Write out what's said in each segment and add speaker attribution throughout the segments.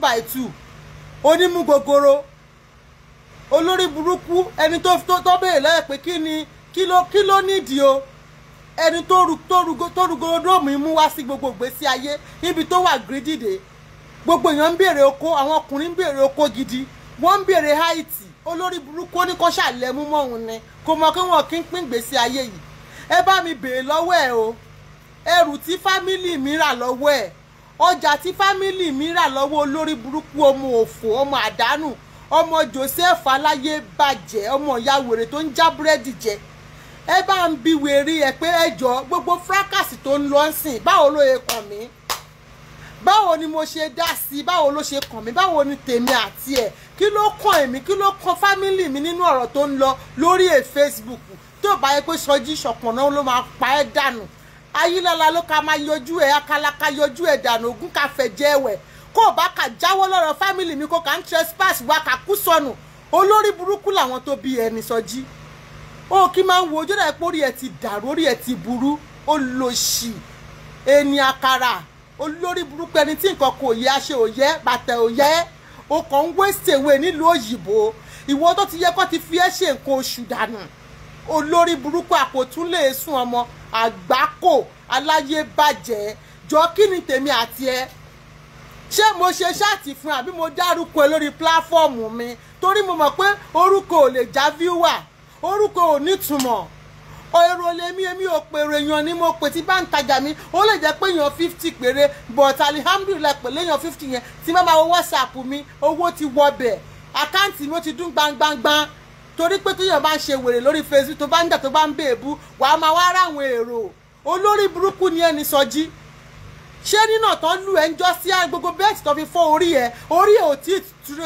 Speaker 1: 2x2 onímú gogoro olórí burúkú ẹni tó béèrè lẹ́yìn pé kí ló nídìí o ẹni tó rúgorodóòmù imú wá sí gbogbo ìgbésí ayé níbi tó wà gírídìdè gbogbo èèyàn ń béèrè oko àwọn ọkùnrin ń béèrè oko gidi wọ́n ń béèrè háìtì olórí burúkú ó ní kó ṣàlẹ́mú mọ́ òun ni kò mọ̀ kí wọ́n kí ń pín ìgbésí ayé yìí ẹ bá mi béèrè lọ́wọ́ ẹ̀ o ẹrù tí fámìlì mi rà lọ́wọ́ ẹ̀ ọjà tí fámìlì mi rà lọ́wọ́ olórí burúkú ọmọ òfò ọmọ àdánù ọmọ Joseph aláyé bàjẹ́ ọmọ ìyá wèrè tó ń já búrẹ́dì jẹ ẹ bá ń bi wèrè ẹ pé ẹjọ́ gbogbo fracas tó ń lọ sìn báwo ló yẹ kàn mí báwo ni mo ṣe dá sí báwo ló ṣe kàn mí báwo ni tèmi àti ẹ kí ló kàn èmi kí ló kàn fámìlì mi nínú ọ̀rọ̀ tó ń lọ lórí Facebook tó bá yẹ pé Sọjí Ṣọ̀pọ̀nná ló máa pa ẹ́ dànù ayílọ́la ló ká máa yọjú ẹ̀ akalaka yọjú ẹ̀ dànù ogún ká fẹ́ jẹ́ ẹ̀wẹ̀ kó o bá kà jáwọ́ lọ́rọ̀ fámìlì mi kó kà ń trespass wá kà kú sọnù olórí burúkú làwọn tó bí ẹni Sọjí ó kí máa ń wo ojú rẹ̀ pé orí ẹ̀ ti dàrú orí ẹ̀ ti burú ó lò sí ẹni àkàrà olórí burúkú ẹni tí nǹkan kò yẹ aṣẹ ò yẹ bàtà ò yẹ ó kàn ń waste away nílùú òyìnbó ìwọ tó ti yẹ kó ti fi ẹ́ ṣe nǹkan oṣù dànù olórí burúkú àpòtún lè sún ọmọ àgbákò aláyé bàjẹ́ jọ kí ni tèmi àti ẹ ṣé mo ṣe ṣáàtì fún àbí mo dárúkọ ẹ lórí pláfọ́ọ̀mù mi torí mo mọ̀ pé orúkọ ò lè já viewer orúkọ ò nítumọ̀ èrò lèmi èmi ò pèrò èèyàn ni mo pè tí bá ń tajà mi ó lè jẹ́ pé èèyàn 50 péré but alihamdulilayi pẹ̀lú èèyàn 50 yẹn tí bá máa wo WhatsApp mi owó ti wọbẹ̀ àkáǹtì mi ó ti dún gbangbangbang torí pé téèyàn bá ń ṣe wèrè lórí Facebook tó bá ń jà tó bá ń bèèbú wàá máa wá ráwọn èrò olórí burúkú ni ẹni Sọjí ṣé nínà tán lù ẹ́ ń jọ sí gbogbo bẹ́ẹ̀tì tó fi fọ́ orí ẹ̀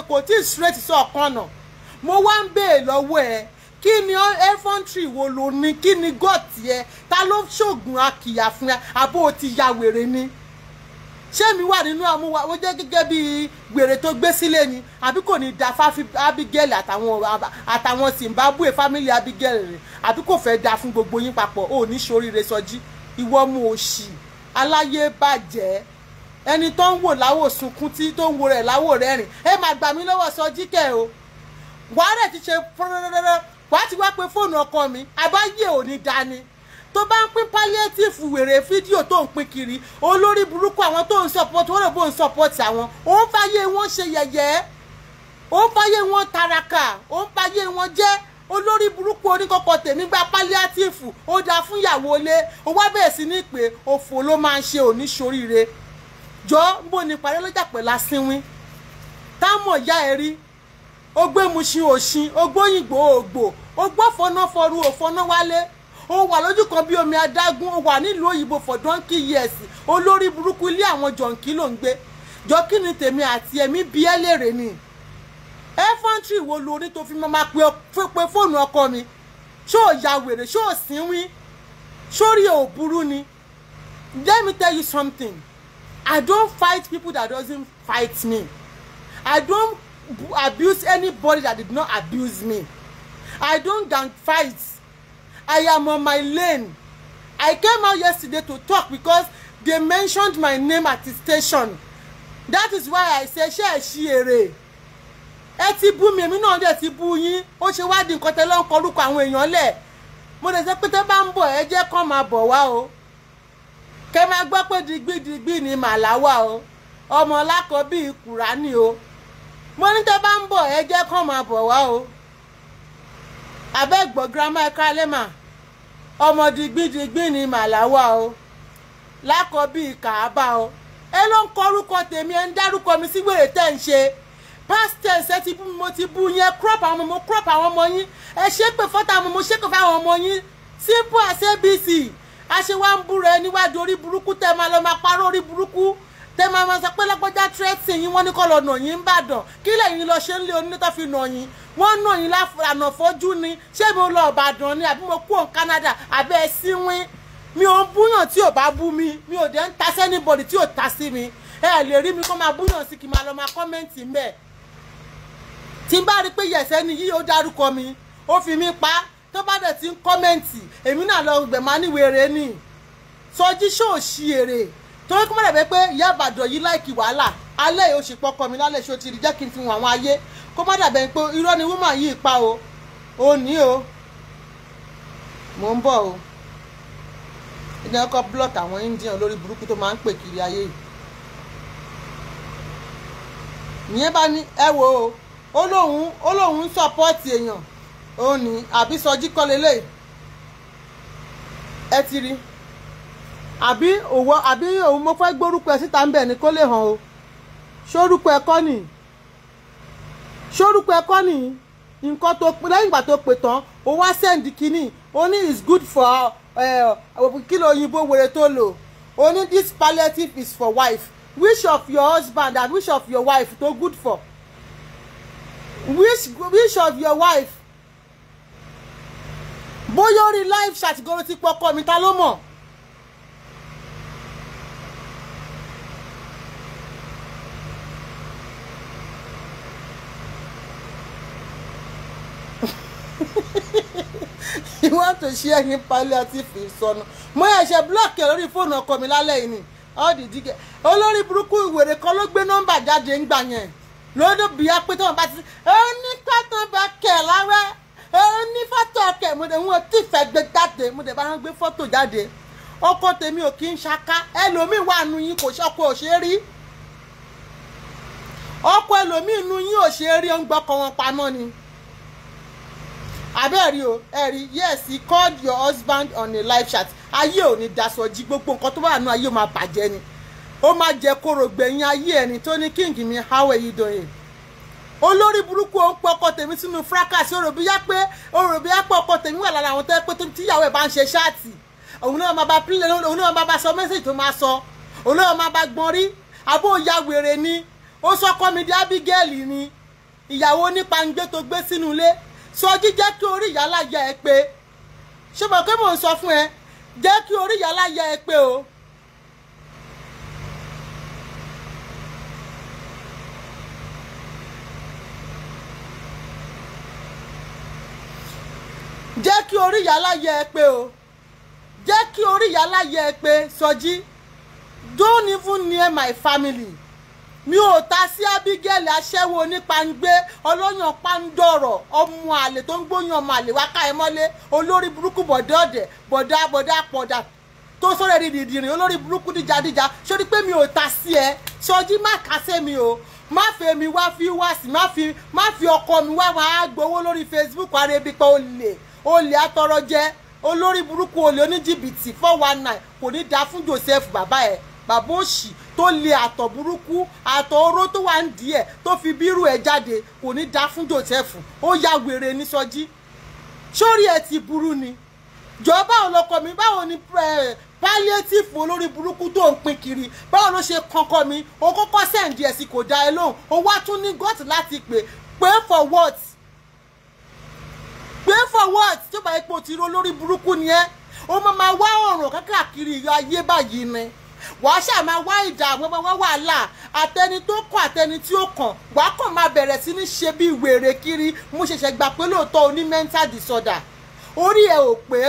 Speaker 1: kò tí ì straight sí ọ̀kan náà mo wá ń béè lọ́wọ́ ẹ̀ kí ni infantry wo ló ní kí ni gọ́ọ̀tì ẹ ta ló ṣoògùn akìyà fún ẹ àbó ti ya wèrè ni ṣé mi wà nínú àmúwá ó jẹ́ gẹ́gẹ́ bí wèrè tó gbé sílé ni àbí kò ní da fáfi Abigail àtàwọn Zimbabwe family Abigail rẹ̀ àbí kò fẹ́ da fún gbogbo yín papọ̀ ó ní ṣoríire Sọjí ìwọ mu òṣì aláyé bàjẹ́ ẹni tó ń wò láwò sunkún tí tó ń wo rẹ̀ láwò rẹ́rìn ẹ máa gbà mí lọ́wọ́ Sọjí kẹ́ o wàá rẹ̀ ti ṣe fúnrẹ́rẹ́rẹ́ wàá ti wá pé fóònù ọkọ mi àbáyé ò ní dání tó bá ń pín palliative wèrè fídíò tó ń pín kiri olórí burúkú àwọn tó ń support wọ́n lè bó ń support àwọn ó ń fàyè wọn ṣe yẹ̀yẹ́ ó ń fàyè wọn taraka ó ń fàyè wọn jẹ́ olórí burúkú oníkọ̀kọ̀ tèmi gba palliative ó dáa fún ìyàwó ilé ó wá bẹ̀rẹ̀ sí ní pé òfò ló máa ń ṣe oníṣoríire jọ ń bò ní parí lọ́jà pẹ̀lú asínwín táwọn ìyá ẹ rí ó gbé Mushin òṣin ó gbóyìnbó ògbò ó gbọ́ fọ́nà fọ́ru òfọ́nà wálé ó wà lójú kan bí omi adágún ó wà nílùú òyìnbó for donkey years olórí burúkú ilé àwọn jọ̀ǹkì ló ń gbé jọ kí ni tèmi àti ẹ̀mí bí ẹ lèrè ni infantry wo lórí tó fi máa pe fóònù ọkọ mi ṣó ò ya wèrè ṣó ò sínwín sórí ò burú ni let me tell you something I don't fight people that doesn't fight me I don't abuse anybody that did not abuse me I don't gang fight I am on my lane I came out yesterday to talk because they mentioned my name at the station that is why I say ṣé ẹ ṣí èrè ẹ ti bú mi èmi náà dẹ̀ ti bú yín ó ṣe wá di nǹkan tẹ́ ló ń kọrúkọ àwọn èèyàn lẹ̀ mo dẹ̀ sẹ́ pé tẹ́ bá ń bọ̀ ẹ jẹ́ kán máa bọ̀ wá o kẹ́ máa gbọ́ pé digbídigbí ni màláwà o ọmọ lákọ̀ọ́bí Kùránì o mo ní tẹ́ bá ń bọ̀ ẹ jẹ́ kán máa bọ̀ wá o abẹ́gbọ̀ girama ẹ̀ka lẹ́mà ọmọ digbídigbí ni màláwà o lákọ̀ọ́bí Kàábà o ẹ ló ń kọrúkọ tèmi ẹ ń dárúkọ mi sí wèrè tẹ́ ń ṣe past tense ẹ ti bú mi mo ti bú yín ẹ crop àwọn ọmọ mo crop àwọn ọmọ yín ẹ ṣépè fọ́tà àwọn ọmọ mo ṣépè fáwọn ọmọ yín simple as ABC aṣèwà ń búra ẹ níwájú orí burúkú tẹ máa lọ máa parọ́ orí burúkú tẹ máa sọ pé lágbọ́já tírẹ́tì yín wọ́n ní kọ́ lọ nà yín ń bàdàn kí lẹ́yìn lọ ṣe ń lé onítọ́ fi nà yín wọ́n nà yín láfàànà fojú ni ṣé mo lọ Ìbàdàn ni àbí mo kú òun Canada àbẹ́ ẹ síwín mi ò ń búyàn tí ò bá bú mi mi ò dẹ̀ ń ta sẹ́nibọ̀dì tí ò ta sí mi ẹ lè rí mi kó máa búyàn sí kí n máa lọ máa kọ́mẹ́ǹtì ń bẹ̀ tí n bá rí pé yẹ̀sẹ̀ ni yí ó dárúkọ mi ó fi mí pa tó bá dẹ̀ ti ń kọ́mẹ́ǹtì èmi náà lọ gbẹ̀mọ́ níwèrè ni Sọjí ṣòṣì èrè torí kó má dàbẹ́ pé ìyá Ìbàdàn yìí láìkì wàhálà alẹ́ yìí ó sì pọkọ mi lálẹ́ ṣó ti rí jẹ́ kí n fi wọn àwọn ayé kó má dàbẹ̀ pé irọ́ ni woman yìí pa o ò ní o mò ń bọ̀ o ìdí ọkọ̀ block àwọn Indian lórí burúkú tó máa ń pè kiri ayé yìí ìyẹn bá ní ẹ wo ó lóun ń sọpọ́ọ̀tì èèyàn ó ní àbí Sọjí kọ́ lélẹ̀ ẹ ti rí àbí òun mo fẹ́ gbórúkọ ẹ síta ń bẹ̀ ni kó lè hàn o ṣórúkọ ẹ kọ́ nìyí nǹkan tó pé lẹ́yìn ìgbà tó pè tán ó wá send kínní ó ní is good for kílò òyìnbó wèrè tó lò ó ní this palliative is for wife which of your husband and which of your wife tó good for which of your wife bóyá orí live chat goro ti pọkọ mi ta ló mọ̀. You want to share him palliative ìsọnù mo ẹ̀ṣẹ̀ block ẹ̀ lórí fóònù ọkọ mi lálẹ́ yìí ni ọ̀dìdíkẹ́ olórí burúkú ìwèrè kan ló gbé nọ́mbà jáde ńgbà yẹn lọ́dọ̀ bíyà pé tọ́wọ́n bá ti ní kọ́tàn bá kẹ̀ láwẹ́ ní fọ́tò ọkẹ̀ mo dẹ̀ wọ́n tí fẹ́ gbé jáde mo dẹ̀ bá wọn gbé fọ́tò jáde ọkọ tèmi ò kí ń ṣaká ẹlòmíì wà nù yín kò ṣọkọ ò ṣe rí ọkọ ẹlòmíì nù yín ò ṣe rí ó ń gbọ́kọ wọn pamọ́ ni. Abẹ́rí o ẹ̀rí yes he called your husband on a live chat ayé ò ní daṣọ jí gbogbo nǹkan tó bá nù ayé ó máa bàjẹ́ ni ó máa jẹ kóró gbẹ̀yìn ayé ẹni tó ní king mi how are you doing olórí burúkú ó ń pọ ọkọ tèmi sínú fracas òròbíyá pé ọkọ tèmi wà lára àwọn tó yẹ pé tíyàwó ẹ̀ bá ń ṣe ṣáàtì òun náà máa bá pílẹ̀ òun náà máa bá sọ mẹ́sẹ̀jì tó máa sọ òun náà máa bá gbọ́n rí àbó ìyá wèrè ni ó sọ kọ́ mi di Abigail ni ìyàwó nípa ń gbé tó gbé sínú ilé Sọjí jẹ́ kí orí ìyálà ya ẹ pé ṣé mo pé mò ń sọ fún ẹ jẹ́ kí orí ìyálà ya ẹ pé o. jẹ́ kí orí ìyálà ya ẹ pé o jẹ́ kí orí ìyálà ya ẹ pé Sọjí don't even near my family. Mi ò ta sí Abigail aṣẹ́wó onípangbé ọlọ́yàn pàǹdọ̀rọ̀ ọmọ àlè tó ń gbóyàn ọmọ àlè wákà ẹ mọ́lé olórí burúkú bọ̀dá ọ̀dẹ̀ bọ̀dá pọ̀dà tó sọ̀rọ̀ èdè ìdìrín olórí burúkú díjàdíjà sórí pé mi ò ta sí ẹ Sọjí má kásẹ̀ mi o má fẹ́ mi wá fi wá sí má fi ọkọ mi wá wàá gbowó lórí Facebook arebi pé olè atọrọ jẹ olórí burúkú olè oníjìbìtì 419 kò ní dá fún Joseph bàbá ẹ bàbá òṣì tó lé àtọ̀ burúkú àtọ̀ oró tó wà ń di ẹ̀ tó fi bírú ẹ̀ jáde kò ní dá fún Joseph ó ya wèrè ní Sọjí sórí ẹ̀ ti burú ni jọ báwo lọkọ mi báwo ni palliative olórí burúkú tó ń pín kiri báwo ló ṣe kankan mi o kọ́kọ́ sẹ́ǹdì ẹ̀ sí kò dá ẹ lóhùn o wá tún ní gọ́ọ̀tì láti pè for what tó bá ipò tí olórí burúkú ni ẹ o máa wá ọ̀ràn káàkiri ayé báyìí ni wàá ṣáà máa wá ìdààmú máa wá wàhálà àtẹni tó kàn àtẹni tí ó kàn wàá kàn máa bẹ̀rẹ̀ sí ní ṣe bí wèrè kiri mo ṣẹ̀ṣẹ̀ gbà pé lóòótọ́ o ní mental disorder orí ẹ ò pé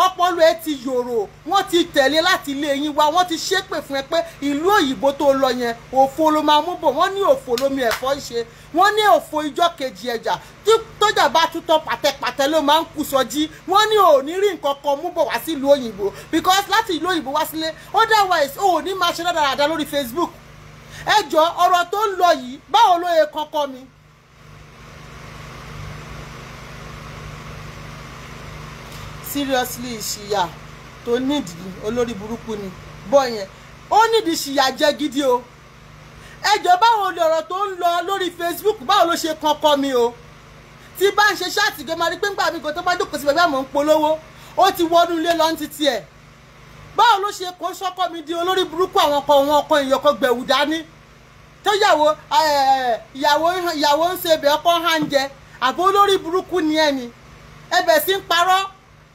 Speaker 1: ọpọlọ ẹ ti yòrò wọ́n ti tẹ̀lé láti ilé yín wá wọ́n ti ṣépè fún ẹ pé ìlú òyìnbó tó lọ yẹn òfò ló máa mú bọ̀ wọ́n ní òfò lómi ẹ̀fọ́ ṣe wọ́n ní òfò ijọ́ kejì ẹ̀jà tí tọ́jà bá tútọ́ pàtẹ́pàtẹ́ ló máa ń kú Sọjí wọ́n ní ò ní rí nǹkan kan mú bọ̀ wá sí ìlú òyìnbó because láti ìlú òyìnbó wá sílé otherwise ò ní máa ṣe dáradára lórí Facebook ẹ jọ ọ̀rọ̀ tó ń lọ yìí báwo ló yẹ kankan mi. Seriously ìṣìyà tó nídìí olórí burúkú ni bọ́ yẹn ó nídìí ìṣìyà jẹ́ gidi o ẹjọ́ báwo lọ̀rọ̀ tó ń lọ lórí Facebook báwo ló ṣe kankan mi o tí bá ń ṣe ṣáàtì gan máa rí pé ńgbà mi kò tó bá jókòó sí bàbá àmọ́ ń polówó ó ti wọnú ilé lọ títí ẹ̀ báwo ló ṣe kó sọ́kọ́ mi di olórí burúkú àwọn ọkọ ìyọkọ gbẹ̀wù dání tó ìyàwó ń ṣe ibẹ̀ ọkọ hàn jẹ àbó olórí burúkú ni ẹni ẹbẹ̀ sí ń parọ́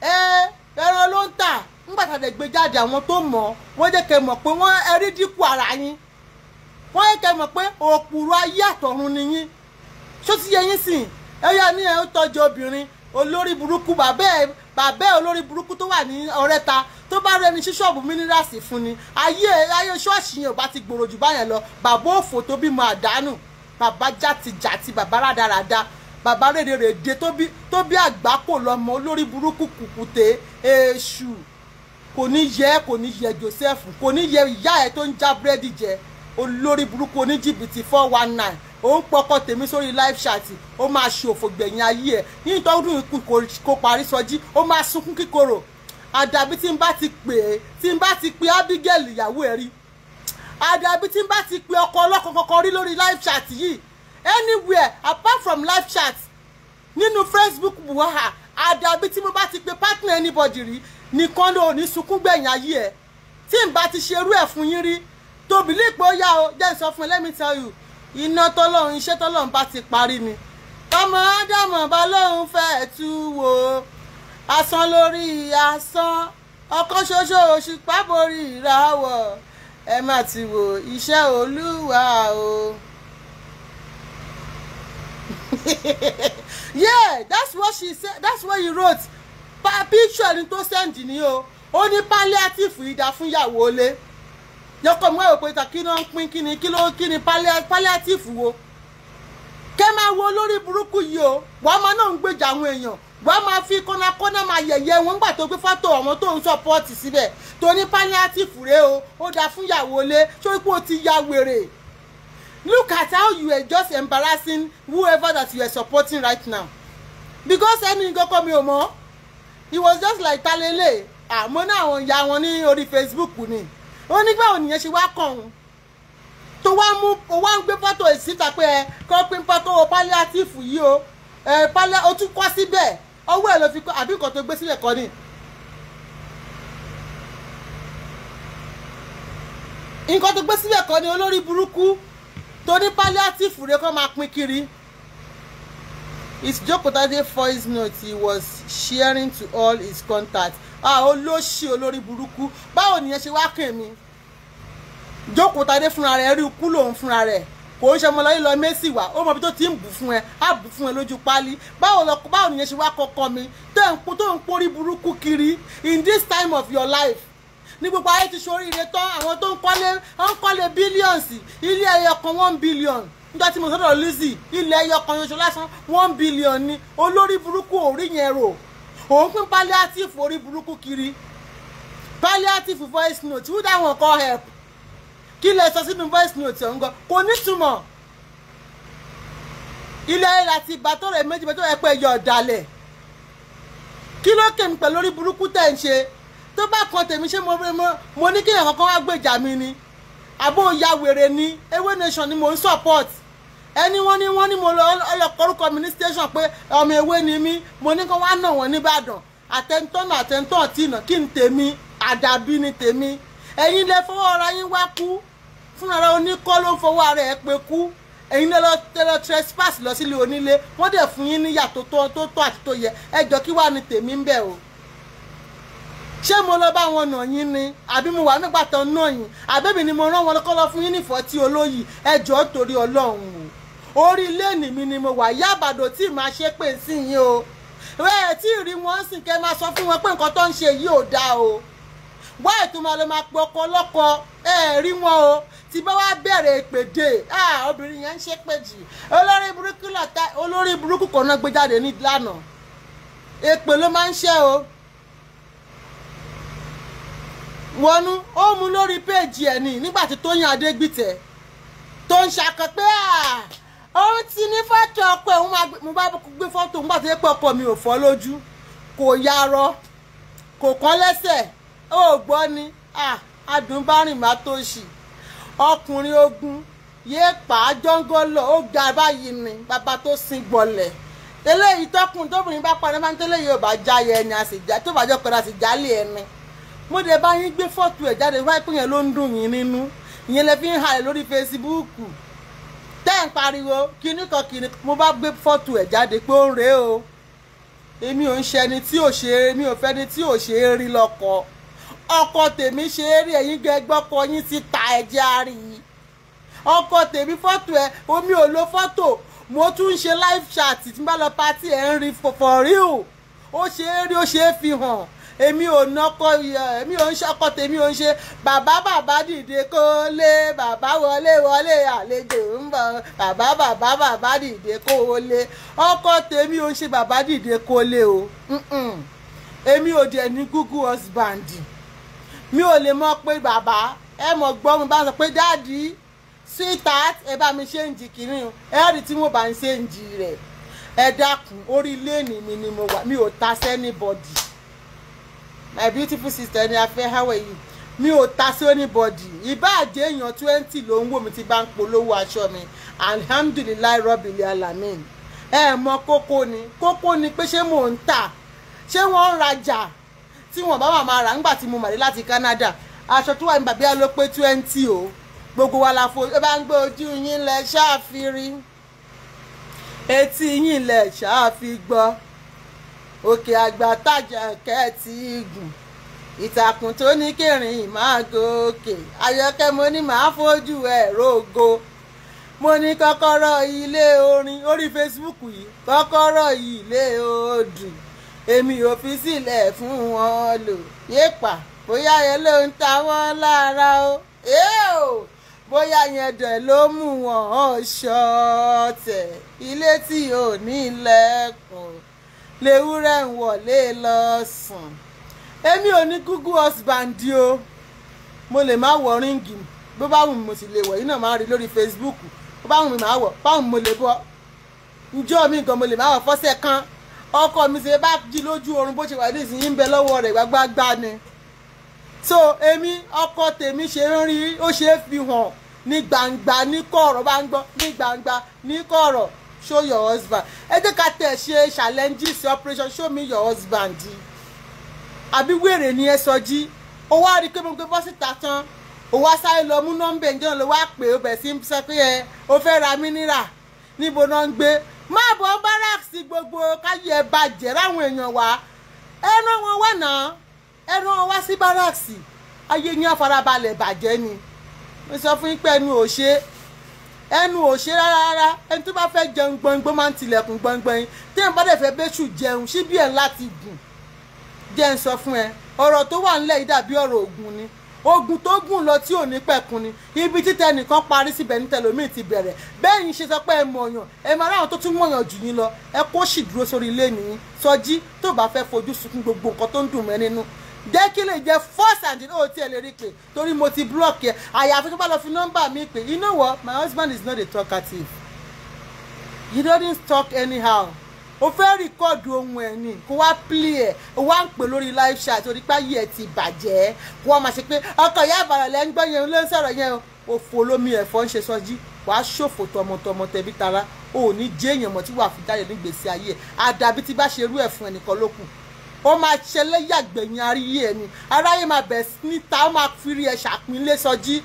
Speaker 1: ẹran ló ń tà ńgbà tàdé gbé jáde àwọn tó mọ̀ wọ́n jẹ́ kẹ́ mọ̀ pé wọ́n ẹrí dínkù ara yín wọ́n jẹ́ kẹ́ mọ̀ pé òpùrọ̀ ayé àtọ̀run ni yín ṣó ti yẹ yín sìn ẹ̀yà ní ẹ̀ ń tọ́jú obìnrin olórí burúkú bàbá ẹ̀ bàbá olórí burúkú tó wà ní Ọ̀rẹ́ta tó bá rẹni sí ṣọ́ọ̀bù mínírààsì fún ni ayé ṣọ́ọ̀ṣì yẹn ò bá ti gbòòrò jù báyẹn lọ bàbá òfò tó bímọ àdánù bàbá jàtìjàtì bàbá rádaràda bàbá rèdèrèdè tó bí àgbákò lọmọ olórí burúkú kùkùté èṣù kò ní yẹ Joseph kò ní yẹ ìyá ẹ tó ń já búrẹ́dì jẹ olórí burúkú oníjìbìtì 419 ó ń pọkọ tèmi sórí live chat ó máa ṣòfò gbẹ̀yìn ayé ẹ̀ yín tọ́dún ikú kò parí sọjí ó máa sunkún kíkorò àdàbí tí n bá ti pè Abigail ìyàwó ẹ̀ rí àdàbí tí n bá ti pè ọkọ ọlọ́kọ kankan rí lórí live chat yìí anywhere apart from live chat nínú Facebook buhaha àdàbí tí mo bá ti pè partner anybody rí nìkan ló ní sunkún gbẹ̀yìn ayé ẹ̀ tí n bá ti ṣerú ẹ̀ fún yín rí tóbi lè pé ó yá o jẹ́ sọ fún ẹ let me tell you iná tọ́lọ́run iṣẹ́ tọ́lọ́run bá ti parí ni ọmọ ádámọ̀ bá lóun fẹ́ tú wo asán lórí asán ọkàn ṣoṣo òṣùpá borí ìràwọ̀ ẹ má ti wo iṣẹ́ olúwa o. Yeah, that's what she said, that's what he wrote picture ni tó send ni o ó ní palliative ìdá fún ìyàwó lé yọkọ mọ òpè ta kí ló ń pín kí ni palliative wo kẹ́ máa wo lórí burúkú yìí o wàá máa náà ń gbèjà àwọn èèyàn wàá máa fi kọ́nàkọ́nà máa yẹ̀yẹ́ wọn gbà tó gbé fọ́tò àwọn tó ń sọpọ́ọ̀tì síbẹ̀ tó ní palliative rẹ o ó dáa fún ìyàwó lé sórí pé ó ti ya wèrè. Look at how you are just embarrassing whoever that you are supporting right now because ẹni kọ́kọ́ mi ò mọ̀ he was just like talele àmọ́ náà àwọn ìyá wọn ní orí Facebook ni ó nígbà ònìyẹn ṣe wá kàn ọ́n tó wá ń gbé fọ́tò ìsíta pé ẹ kọ́ pín fọ́tò palliative yìí o ó tún kọ́ síbẹ̀ ọwọ́ ẹ̀ ló fi kọ́ àbí nǹkan tó gbé sílẹ̀ kọ́ ni. nǹkan tó gbé sílẹ̀ kọ́ ni olórí burúkú tó ní palliative rẹ̀ kọ́ máa pín kiri. His Jokotade voice note he was sharing to all his contacts. Olóṣì olórí burúkú báwo nìyẹn ṣe wá kàn mí. Jokotade fúnra rẹ̀ rí ikú lòun fúnra rẹ̀ kò ń ṣe ọmọ lọ́yìn lọ Messi wá ó mọ bí tó ti ń bù fún ẹ á bù fún ẹ lójú páálí báwo nìyẹn ṣe wá kọ́kọ́ mi tó ń porí burúkú kiri in this time of your life ní gbogbo ayé ti ṣoríire tán àwọn tó ń kọ́lé billions ilé ẹyọ kan 1 billion nígbà tí mo sọ́dọ̀ Lizzy ilé ẹyọ kan yọṣọ lásán 1 billion ni olórí burúkú orí yẹn rò òun pín palliative orí burúkú kiri palliative voice note who that one call help kí lè sọ sínú voice note ọ̀hún gan kò nítumọ̀ ilé ayé láti ìgbà tó rẹ̀ méjì tó rẹ̀ pé ẹyọ ọ̀dàlẹ̀ kí ló kèmí pẹ̀lú orí burúkú tẹ̀ ń ṣe tó bá kan tèmi ṣé mo ní kéèyàn kankan wá gbèjà mi ni àbó ya wèrè ni Ewé Nation ni mo ń support ẹni wọ́n ní mo lọ ọlọ́kọ̀ọ́rùkọ mi ní station pé ọmọ Ewé ni mí mo ní kán wá nà wọ́n nìbàdàn àtẹ̀ntọ́ àti ìnà kí n tèmi àdàbí ni tèmi ẹ̀yin lè fọwọ́ ara yín wá kú fúnra oníkọ́ ló ń fọwọ́ ara ẹ̀ pé kú ẹ̀yin lọ trespass lọ sílé onílé wọ́n dẹ̀ fún yín níyà tó tọ́ àti tó yẹ ẹjọ́ kí wàá ní tèmi ń bẹ̀ o ṣé mo lọ bá wọn nà yín ni àbí mo wà nígbà tán nà yín àbẹ́bí ni mo rán wọn kọ́ lọ fún yín nífọ̀ọ́ tí olóyè ẹjọ́ torí Ọlọ́run o orí ilé mi ni mo wà Ìyá Ìbàdàn tí màá ṣe pé sí yín o ẹ tí ì rí wọn sìn kẹ́ máa sọ fún wọn pé nǹkan tó ń ṣe yìí ò dáa o wá ètò máa lọ máa pe ọkọ ọlọ́kọ ẹ rí wọn o tí bá wá bẹ̀rẹ̀ ìpèdè obìnrin yẹn ń ṣe péjì olórí burúkú kan náà gbé jáde ní lánàá èpè ló máa ń ṣe o wọnú ó mú lórí péjì ẹ̀ ní nígbà tí Tóyìn Adégbìtẹ́ tó ń ṣàkọ pé òun ti ní fọ́tò ọkọ ẹ̀ mo bá gbé fọ́tò nígbà tó yẹ pé ọkọ mi ò fọ́ lójú kò yarọ kò kán lẹ́sẹ̀ ó gbọ́ ni adùnbárìn má tó ṣì ọkùnrin ogun yéé pa á jọ́ngọ́lọ̀ ó ga báyìí ni bàbá tó sin gbọ̀lẹ̀ eléyìí tóbìnrin bá parí máa ń tẹ́lẹ̀ yóò bá jáyẹ ẹni àsìjà tó bá jọ kọ́ra sì jálè ẹni mo dé bá yín gbé fọ́tò ẹ̀ jáde wáyé pé yẹn ló ń dùn yín nínú ìyẹn lè fi ń halẹ̀ lórí Facebook tẹ́ ń pariwo kíní mo bá gbé fọ́tò ẹ̀ jáde pé ó ń rèé o èmi ò ń ṣe ẹni tí ò ṣe é mi ò fẹ́ ni tí ò ṣe é rí lọ́kọ ọkọ tèmi ṣe é rí ẹ̀yin gbẹ́gbọ́kọ yín ti ta ẹ̀jẹ̀ àárí ọkọ tèmi fọ́tò ẹ̀ omi ò lo fọ́tò mo tún ń ṣe live chat tí n bá lọ party ẹ̀ ń rí for real ó ṣe é rí ó ṣe é fi hàn èmi ò nọkọ èmi ò ń ṣọkọ tèmi ò ń ṣe bàbá dìde kó lé bàbá wọlé àlejò ń bọ̀ bàbá dìde kó lé ọkọ tèmi ò ń ṣe bàbá dìde kó lé o èmi ò dẹ̀ ní Google husband mi ò lè mọ̀ pé bàbá ẹ mọ̀ gbọ́ mi bá sọ pé dáàdi sweetheart ẹ bá mi ṣe ń jì kìíní o ẹ rí tí mo bá ń ṣe ń jì rẹ̀ ẹ dákun orí léènì mi ni mo wà mi ò ta sẹ́nibọ́dì my beautiful sister ni a fẹ́ how are you mi ò ta sí anybody ìbáàjẹ́ èèyàn 20 ló ń wò mí tí bá ń polówó aṣọ mi alhamdulilayi rọ́bìlì alamin ẹ mọ kókó ni pé ṣé mò ń tà ṣé wọ́n ń rajà tí wọ́n bá máa rà ńgbà tí mo màrí láti Canada aṣọ tó wà ní bàbá ló pé 20 o gbogbo wa la fo ẹ bá ń gbé ojú yín lẹ ṣáàfìrí etí yín lẹ ṣáàfi gbọ́ òkè àgbà tàjà kẹ́ẹ̀tì igun ìtàkùn tó ní kẹrin máa gòkè Àyọkẹ́ mo ní màá fojú ẹ̀ rógo mo ní kọ́kọ́rọ́ ilé orin orí Facebook yìí kọ́kọ́rọ́ ilé odù èmi ò fi sílẹ̀ fún wọn lò yépa bóyá yẹn ló ń ta wọ́n lára o bóyá yẹn dẹ̀ ló mú wọn ṣọ̀tẹ̀ ilé tí ò ní lẹ́kùn lewúrẹ́ ń wọlé lọ sùn èmi ò ní Google husband o mo lè má wọ ríǹgì bó bá wù mí mo sì lè wọ̀ yìí náà máa rí lórí Facebook bó bá wù mí máa wọ̀ báwọn mo lè bọ́ njọ́ mi gan mo lè má wọ̀ fọ́sẹ̀ kan ọkọ mi ṣe bá jí lójú oorun bó ṣe wà ní ìsinyìí ń bẹ lọ́wọ́ rẹ̀ gbágbágbá ni so èmi ọkọ tèmi ṣe ń rí ó ṣe é fi hàn ní gbangba ní kọ̀rọ̀ bá ń gbọ́ ní gbangba ní kọ̀rọ̀ show your husband ẹ jẹ́ ká tẹ̀ ṣe challenges operation show me your husband àbí wèrè ni ẹ sọ jí ó wá rí i pé mo gbé bọ́ síta tán ó wá sáré lọ mú nọ́mbà ìjọba ló wá pè ó bẹ̀ sí sọ pé ẹ ó fẹ́ ra mínírà níbo náà ń gbé má bọ́ báràkì gbogbo káyé ẹ bàjẹ́ ráwọn èèyàn wá ẹnu wọn wà náà ẹnu wọn wá sí báràkì ayé ní àfarabalẹ̀ bàjẹ́ ni mo sọ fún yín pé ẹnu ò ṣe rárá ẹni tó bá fẹ́ jẹun gbọ̀ngbọ̀n máa ń tilẹ̀kùn gbọ̀ngbọ̀n yín tí èèyàn bá dẹ̀ fẹ́ bẹ́ṣù jẹun síbí ẹ̀ láti gùn jẹ́ ń sọ fún ẹ ọ̀rọ̀ tó wà nílẹ̀ yìí dàbí ọ̀rọ̀ ògùn ni ogun tó gùn lọ tí ò ní pẹ̀kun ni ibi títẹ nìkan parí síbẹ̀ ní tẹlòmíì ti bẹ̀rẹ̀ bẹ́ẹ̀ yín ṣe sọ pé ẹ mọ̀yàn ẹ máa ráwọn tó tún mọ̀yàn jù yín lọ ẹ kó sì dúró sórí ilé nìyí Sọjí tó bá fẹ́ fojú sunkún gbogbo nǹkan tó ń dùn mẹ́ nínú jẹ́ kí lè jẹ́ first and ó tí ẹ lè rí pé torí mo ti block ẹ àyàfi tó bá lọ fi nọ́mbà mi pé you know what my husband is not a talkative he doesn't talk anyhow o fẹ́ rìkọ́ọ̀dù ohun ẹ̀ ni kó wá play ẹ̀ o wá ń pè lórí live chat torí pé ayé ẹ̀ ti bàjẹ́ kó wá máa ṣe pé ọkọ̀ ìyá àbàrà lẹ́ ń gbọ́ yẹn ló ń sọ̀rọ̀ yẹn o fò lómi ẹ̀fọ́ ń ṣe Sọjí wàá ṣòfò tọmọtọmọ tẹbí tara o ò ní jẹ́ èèyàn mọ̀ tí wàá fi jáde nígbèsí ayé ẹ̀ àdàbí tí bá ṣe irú ẹ̀ fún ẹnìkan lókù ó máa ṣẹlẹ̀ yàgbẹ̀yìn aráyé ẹ̀ ni aráyé máa bẹ̀ níta ó máa fi rí ẹ̀ ṣàpínlẹ̀ Sọjí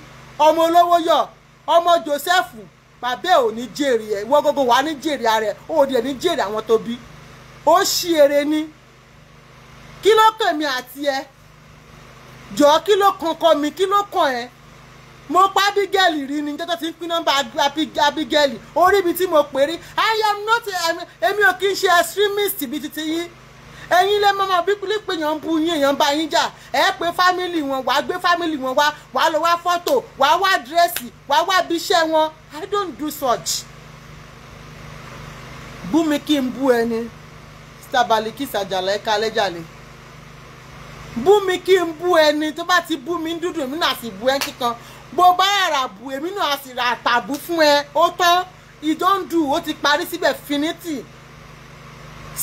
Speaker 1: ọmọ olówó yọ ọmọ Joseph bàbá ò ní jèrè ẹ ìwọ gbogbo wà ní jèrè ara ẹ ó dẹ̀ ní jèrè àwọn tó bí ó ṣí eré ní kí ló kàn mí àti ẹ jọ kí ló kankan mi kí ló kàn ẹ mo pa Abigail rí ni jọ́tọ̀ tí ń pín nọ́mbà Abigail orí ibi tí mo pè rí I am not èmi ò kí ń ṣe extremist bí titi yín ẹ̀yin lè mọ̀mọ́ bí pé èèyàn ń bu yín èèyàn bá yín jà ẹ pé fámìlì wọn wàá gbé fámìlì wọn wàá lọ wá fọ́tò wàá wá dírẹ́sì wàá wá bí iṣẹ́ wọn I don't do such. bú mi kí n bú ẹni Baliki Àjàlá ẹ̀ka lẹ́jàlè bú mi kí n bú ẹni tó bá ti bú mi ń dúdú èmi náà sì bú ẹ kíkan bó bá rà bú èmi náà sì rà tàbú fún ẹ ó tán you don't do ó ti parí síbẹ̀ finity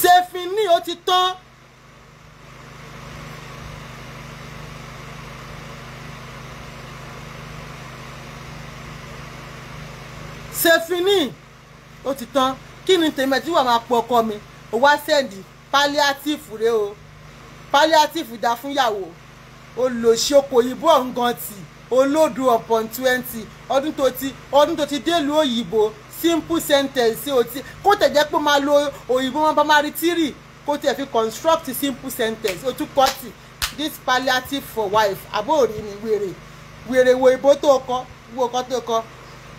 Speaker 1: ṣe fini ó ti tán. ṣe fini ó ti tán kí ni tèmi tí wàá máa pọ ọkọ mi ó wá sẹ́ndì palliative rẹ o palliative dá fún yàwó olùsíoko òyìnbó ọ̀ngàn tì olódù upon 20 ọdún tó ti délùú òyìnbó simple sentence o ti kó tẹ̀ jẹ́ pé máa lo òyìnbó wọn bá máa rí tírì kó tẹ̀ fi construct simple sentence o tún kọ́tì this palliative for wife àbóòrí ni wèrè wo ìbò tó kọ́ wo ọkọ tó kọ́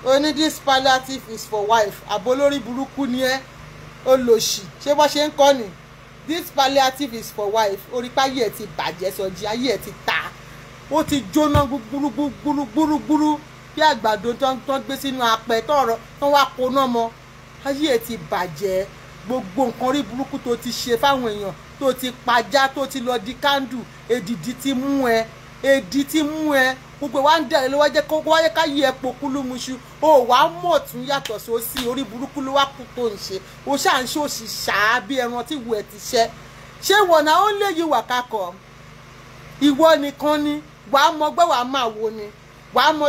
Speaker 1: o ní this palliative is for wife àbó lórí burúkú ni ẹ́ olòṣì ṣé bọ́ ṣe ń kọ́ ni this palliative is for wife orípa ayé ẹ̀ ti bàjẹ́ Sọjí ayé ẹ̀ ti ta ó ti jóná gbúrúgbúrú bí àgbàdo tó ń gbé sínú apẹ tó wá koná mọ́ ayé ẹ̀ ti bàjẹ́ gbogbo nǹkan rí burúkú tó ti ṣe fáwọn èèyàn tó ti pajá tó ti lọ di kándù èdìdì ti mú ẹ gbogbo wa ń dẹ̀rẹ̀ ló wáyé ká yí ẹ pokúlú muṣu ó wà á mọ̀ tún yàtọ̀ sósì orí burúkú ló wá kú tó ń ṣe ó ṣáà ń ṣe òṣì ṣáá bí ẹran tí ìwọ ẹ ti ṣẹ́ ṣé wọ̀nà ó lè yí wà kakọ̀ ìwọ nìkan ni wàá mọ gbẹ́ wàá máa wo ni wàá mọ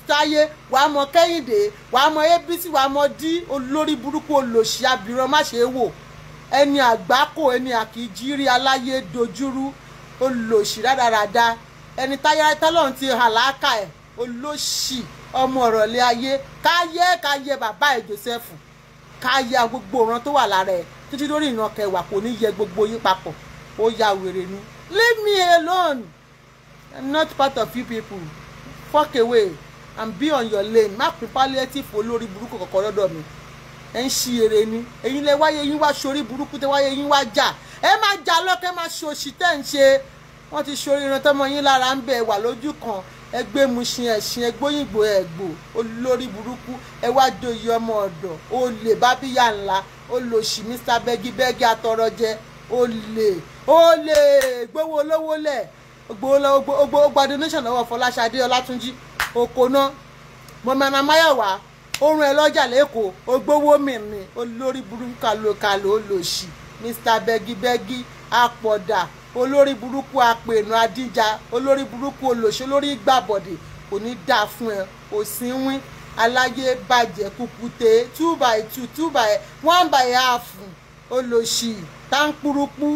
Speaker 1: táyé wàá mọ kẹ́hìndé wàá mọ abc wàá mọ dí olórí burúkú olòṣì abìrán má ṣe wò ẹni àgbákò ẹni àkìjírí aláyé dojúrú olòṣì rádaràda ẹni táyà tọ́lọ́run ti hàlákà ẹ̀ olóṣì ọmọ ọ̀rọ̀lẹ́ ayé káyé bàbá ẹ̀ Joseph káyé gbogbo ọ̀ràn tó wà lára ẹ̀ títí lórí ìran kẹwàá kò ní yẹ gbogbo yín papọ̀ ó ya wèrè ni leave me alone I'm not part of you people fuck away and be on your lane má pín palliative olórí burúkú kọ̀ọ̀kan lọ́dọ̀ mi ẹ̀ ń ṣí eré ni ẹ̀yin lẹ wáyé yín wá sórí burúkú tẹ wáyé yín wá jà ẹ má jà lọ́kẹ́ má ṣòṣì tẹ́ ń ṣe wọ́n ti ṣorí iran tọ́mọ yín lára ń bẹ̀ wà lójú kan ẹgbẹ́ muṣin ẹ̀sìn ẹgbóyìnbó ẹ̀gbò olórí burúkú ẹ wá doyè ọmọ ọ̀dọ̀ olè bábíyà ńlá olòṣì Mr. bẹ́gibẹ́gi atọrọjẹ olè gbówó olówó lẹ̀ gba donation lọ́wọ́ Fọláṣadé Ọlátúnjí òkòná mọ̀mọ́nà máyọ̀wá orun ẹ̀ lọ́jà lẹ́kọ̀ọ́ ogbówó mìíràn olórí burúkú kàlòkàlò olòṣì Mr. bẹ́gibẹ́gi apọ̀dà olórí burúkú apènà adíjà olórí burúkú olòṣè olórí gbàbọ̀dè kò ní dáa fún ẹ òsínwín aláyé bàjẹ́ kùkùté 2x2 1/2 olòṣì táǹkúrúkú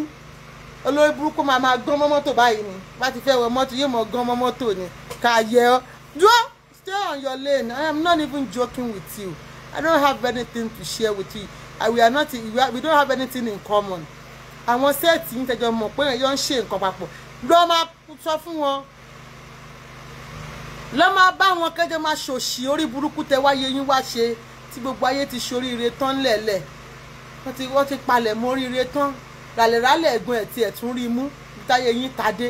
Speaker 1: olórí burúkú máa gán mọ́ mọ́tò báyìí ni bá ti fẹ́ wọ mọ́tò yóò mọ̀ gán mọ́ mọ́tò ni kàyẹ ọ́ dúró stay on your lane. I am not even joking with you. I don't have anything to share with you. We don't have anything in common. Àwọn sẹ́ẹ̀tì ń tẹjọ mọ̀ pé ẹ̀yọ́ ń ṣe nǹkan papọ̀ lọ́ máa sọ fún wọn lọ́ máa bá wọn kẹjọ máa ṣòṣì orí burúkú tẹ wáyé yín wá ṣe tí gbogbo ayé ti ṣoríire tán lẹ̀lẹ̀ wọ́n ti palẹ̀ mọ́ oríire tán ràlẹ̀ràlẹ̀ ẹ̀gbọ́n ẹ̀ tí ẹ̀ tún rí mú táyé yín tadé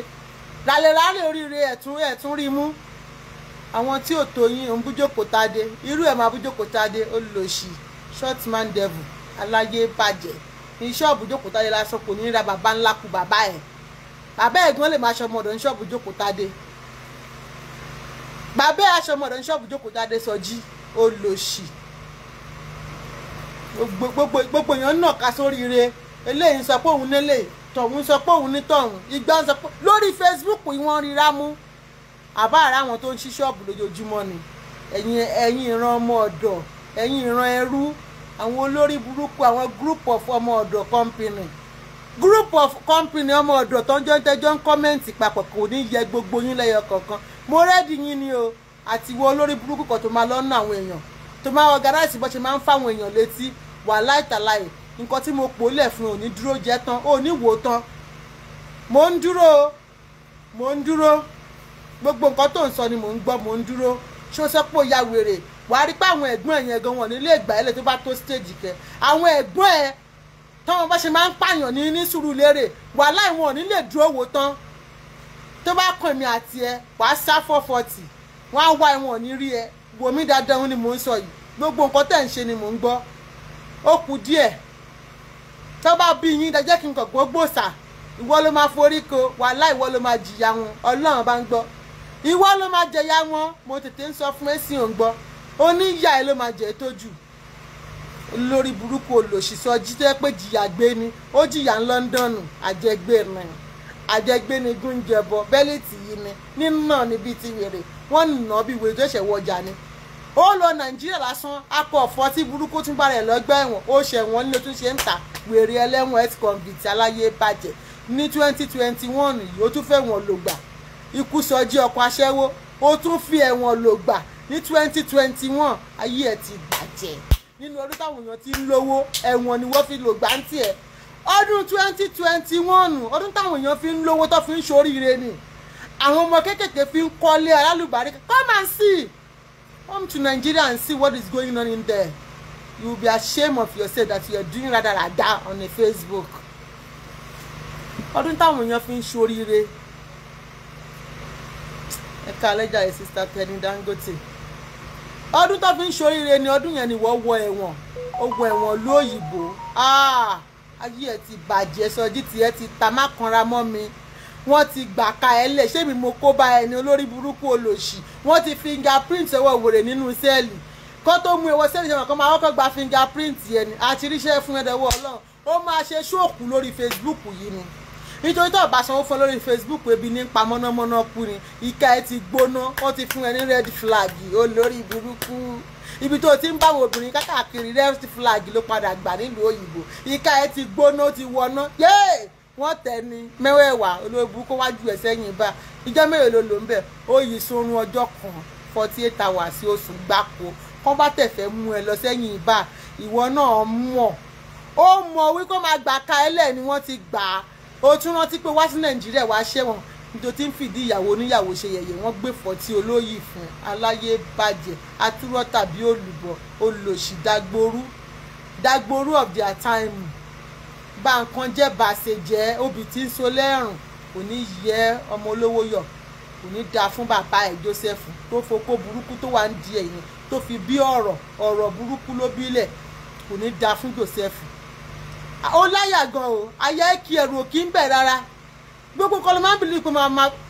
Speaker 1: ràlẹ̀ràlẹ̀ oríire ẹ̀ tún rí mú àwọn tí ò tó yín òun bújókòó tadé irú ẹ̀ máa bújókòó tadé olòṣì short man devil aláyé bàjẹ́ ní ṣọ́ọ̀bù jókòó tádé lásán kò ní ra bàbá ńlá kù bàbá ẹ̀ gan lè máa ṣọmọdọ̀ ní ṣọ́ọ̀bù jókòó tádé bàbá ẹ̀ aṣọmọdọ̀ ní ṣọ́ọ̀bù jókòó tádé Sọjí olòṣì gbogbo èèyàn náà ká sóríire eléyìí ń sọ pé òun nílé tọ̀hún sọ pé òun ní tọ̀hún ìgbà ń sọ pé lórí Facebook wọ́n ríra mú àbá àrà àwọn tó ń ṣí ṣọ́ọ̀bù lójoojúmọ́ ni ẹ̀yin ìran ọmọ ọ̀dọ̀ ẹ̀yin ìran ẹrú àwọn olórí burúkú àwọn group of ọmọ ọ̀dọ̀ company ọmọ ọ̀dọ̀ tó ń tẹ́jọ́ ń kọ́mẹ́ǹtì papọ̀ kò ní yẹ gbogbo yín lẹ́yọ kọ̀ọ̀kan mo rẹ́ẹ̀dì yín ni o àti wo olórí burúkú kan tó máa lọ́nà àwọn èèyàn tó máa organize bó ṣe máa ń fáwọn èèyàn létí wà láìtàláì nǹkan tí mo pò lẹ̀ fún òní dúró jẹ́ tán òní wò tán mo ń dúró gbogbo nǹkan tó ń sọ ni mo ń gbọ́ mo ń dúró ṣé ó sọ pé ó ya wèrè wàá rí pé àwọn ẹ̀gbọ́n ẹ̀yẹn gan wọn nílé ìgbà ẹlẹ́ tó bá tó stage kẹ àwọn ẹ̀gbọ́n ẹ̀ tọ́wọ́n bá ṣe máa ń pààyàn ní Sùúrùlérè wàhálà ìwọ̀n nílé dúró wò tán tó bá kàn mí àti ẹ wàá sá 440 wọ́n á wá ìwọ̀n ní rí ẹ wò mí dáadáa ni mò ń sọ yìí gbogbo nǹkan tẹ̀ ń ṣe ni mò ń gbọ́ ó kù díẹ̀ tó bá bí yín dájẹ́ kí n kàn gbógbòsà ìwọ ló máa forí ko wàhálà ìwọ ló máa jìyà wọn Ọlọ́run bá ń gbọ́ ìwọ ló máa jẹyà wọn mo tètè ń sọ fún ẹ̀sìn ò ń gbọ́ oníyà ẹ ló máa jẹ tójú lórí burúkú olòṣì Sọjí tó yẹ pé jìyà gbé ni ó jìyà ń London àjẹgbé ni gúnjẹbọ bẹ́lẹ̀tì yìí ni nínú náà níbi tí wèrè wọ́n nà bí wèrè tó ṣẹ̀ wọjà ni ó lọ Nàìjíríà lásán akọ ọ̀fọ̀ tí burúkú tún bá rẹ̀ lọ́gbà ẹ̀wọ̀n ó ṣẹ̀wọ̀n nílé tún ṣe ń tà wèrè ẹlẹ́wọ̀n ex convict aláyé bàjẹ́ ní 2021 yìí ó tún fẹ́ wọn lò gbà ikú Sọjí ọkọ̀ aṣẹ́wó ó tún fi ẹ̀wọ̀n lò gbà ní 2021 ayé ẹ̀ ti bàjẹ́ nínú ọdún táwọn èèyàn ti ń lówó ẹ̀wọ̀n ni wọ́n fi lò gbà ń tiẹ̀ ọdún 2021 ọdún táwọn èèyàn fi ń lówó tó fi ń ṣoríire ni àwọn ọmọ kékèké fi ń kọ́lé alálùbárí come and see come to Nigeria and see what is going on in there you will be ashamed of yourself that you are doing rada on a Facebook ọdún táwọn èèyàn fi ń ṣoríire. Ẹ̀ka alẹ́jà ẹ̀ sista Tenny Dangote. Ọdún tó fi ń ṣoríire ni ọdún yẹn ni wọ́n wọ ẹ̀wọ̀n. Ó wọ ẹ̀wọ̀n lóyìnbó. Ayé ẹ̀ ti bàjẹ́, Sọjí tiẹ̀ ti ta má kanra mọ́ mi. Wọ́n ti gbà ka ẹ lẹ̀, ṣé mi mo kó bá ẹni olórí burúkú olòṣì. Wọ́n ti fingerprint ọwọ́ wèrè nínú sẹ́ẹ̀lì. Kó tó mú ẹwọ́ sẹ́ẹ̀lì jẹ́ wọn máa kọ́kọ́ gba fingerprint yẹn ni. Àti ríṣẹ́ fún ẹ̀dẹ̀wọ̀ Ọlọ́run. Ó máa ṣe ṣóòkù lórí Facebook yìí ni. Nítorí tó bá sanwó fún lórí Facebook ebi ní pa mọ́nàmọ́ná kú ni. Ìka ẹ ti gbóná, wọ́n ti fún ẹ ní red flag olórí burúkú. Ibi tó ti ń bá àwọn obìnrin káàkiri red flag ló padà gbà nílùú òyìnbó. Ìka ẹ ti gbóná, ó ti wọná. Yéè! Wọ́n tẹ̀ ní mẹ́wẹ̀ẹ̀wá olórí burúkú wájú ẹ̀ sẹ́yìn bá. Ìjọ́ mélòó ló lò ń bẹ̀? Ó yí sunrun ọjọ́ kan 48 hours sí oṣù gbáko. Kọ́ bá tẹ̀ fẹ́ mú ẹ lọ sẹ́yìn bá. Ìwọ náà mọ̀. Ó mọ̀ wípé máa gbà ka ẹlẹ́ ni wọ́n ti gbà á. Ó tún rántí pé wá sí Nàìjíríà wá ṣẹ̀wọ̀n nítorí tí ń fìdí ìyàwó oníyàwó ṣe yẹ̀yẹ̀. Wọ́n gbé fọ́tí olóyè fún aláyé bàjẹ́ atúrọ̀ tàbí olùbọ̀ olòṣì dagboru of their time. Bá nǹkan jẹ́ bá ṣe jẹ́ obì tí ń so lẹ́rùn kò ní yẹ ọmọ olówó yọ kò ní dáa fún bàbá ẹ̀ Joseph tó fokó burúkú tó wà ń di ẹ̀yìn tó fi bí ọ̀rọ̀ burúkú ló bílẹ̀ kò ní dáa fún Joseph. Ó láyà gan o, ayé kí ẹrù òkì ń bẹ̀ rárá. Gbogbo kan ló máa ń bìlí pé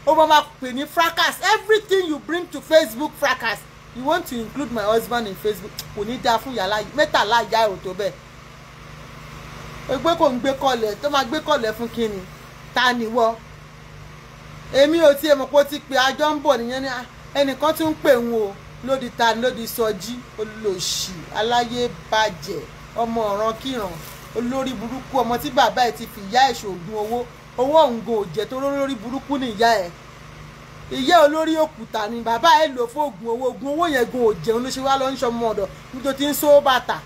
Speaker 1: ó máa pè ní fracas. Everything you bring to Facebook fracas. You want to include my husband in Facebook. Kò ní dáa fún yàrá mẹ́tàlá ìyá ẹ̀ ò tó bẹ́ẹ̀. Ẹgbẹ́ kò ń gbé kọlẹ̀ tó máa gbé kọlẹ̀ fún kíni? Ta ni wọ́? Èmi ò tiẹ̀ mọ̀ pé ó ti pè àjọ ń bọ̀ nìyẹn ni ẹnìkan tún ń pè ń o lódì ta lódì Sọjí olóṣì aláyé bàjẹ́ ọmọ ọ̀ràn kíran olórí burúkú ọmọ tí bàbá ẹ̀ ti fi ìyá ẹ̀ ṣògùn owó òǹgò òjẹ́ tó lórí burúkú ní ìyá olórí òkúta ni bàbá ẹ̀ lò fún ògùn owó yẹn gun òjẹun ló ṣe wá lọ ń ṣọmọ ọ̀dọ̀ nítorí tí ń só bàtà